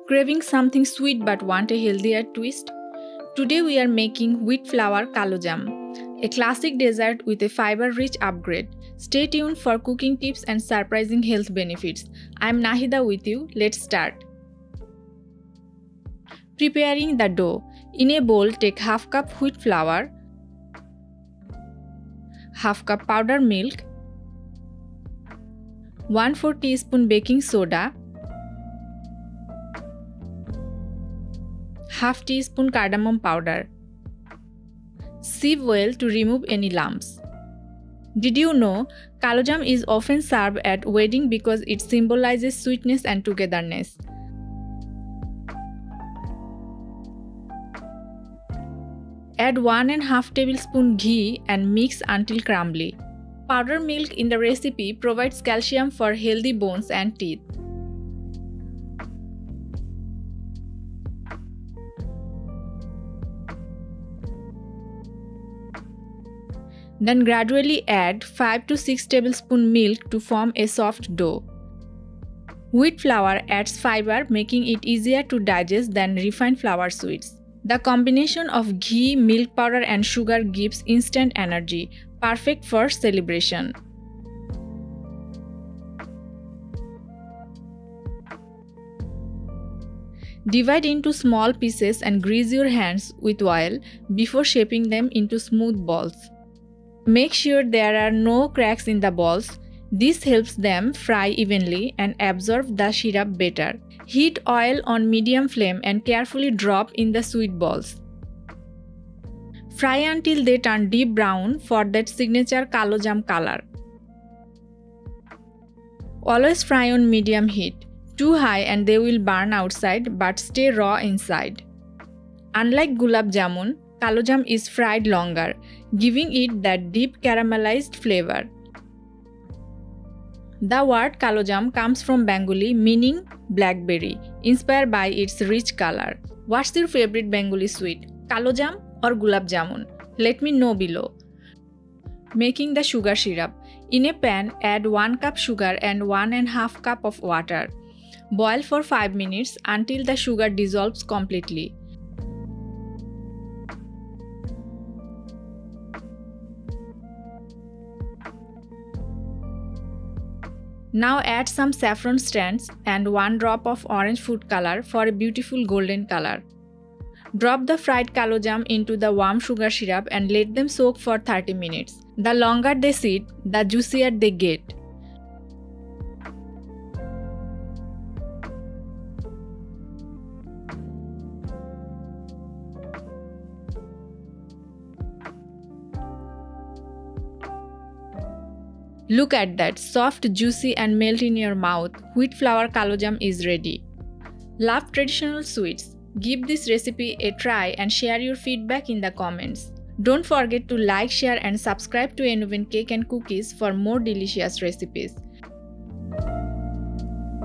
Craving something sweet but want a healthier twist? Today we are making wheat flour kalojam, a classic dessert with a fiber-rich upgrade. Stay tuned for cooking tips and surprising health benefits. I am Nahida with you. Let's start. Preparing the dough. In a bowl, take half cup wheat flour, half cup powdered milk, 1/4 teaspoon baking soda, half teaspoon cardamom powder. Sieve well to remove any lumps. Did you know kalojam is often served at wedding because it symbolizes sweetness and togetherness? Add 1.5 tablespoon ghee and mix until crumbly. Powdered milk in the recipe provides calcium for healthy bones and teeth. Then gradually add 5 to 6 tablespoon milk to form a soft dough. Wheat flour adds fiber, making it easier to digest than refined flour sweets. The combination of ghee, milk powder and sugar gives instant energy, perfect for celebration. Divide into small pieces and grease your hands with oil before shaping them into smooth balls. Make sure there are no cracks in the balls. This helps them fry evenly and absorb the syrup better. Heat oil on medium flame and carefully drop in the sweet balls. Fry until they turn deep brown for that signature kalojam color. Always fry on medium heat. Too high and they will burn outside but stay raw inside. Unlike gulab jamun, kalojam is fried longer, giving it that deep caramelized flavor. The word kalojam comes from Bengali meaning blackberry, inspired by its rich color. What's your favorite Bengali sweet? Kalojam or gulab jamun? Let me know below. Making the sugar syrup. In a pan, add 1 cup sugar and 1.5 cup of water. Boil for 5 minutes until the sugar dissolves completely. Now add some saffron strands and 1 drop of orange food color for a beautiful golden color. Drop the fried kalojam into the warm sugar syrup and let them soak for 30 minutes. The longer they sit, the juicier they get. Look at that, soft, juicy and melt in your mouth. Wheat flour kalojam is ready. Love traditional sweets? Give this recipe a try and share your feedback in the comments. Don't forget to like, share and subscribe to Enuven Cake and Cookies for more delicious recipes.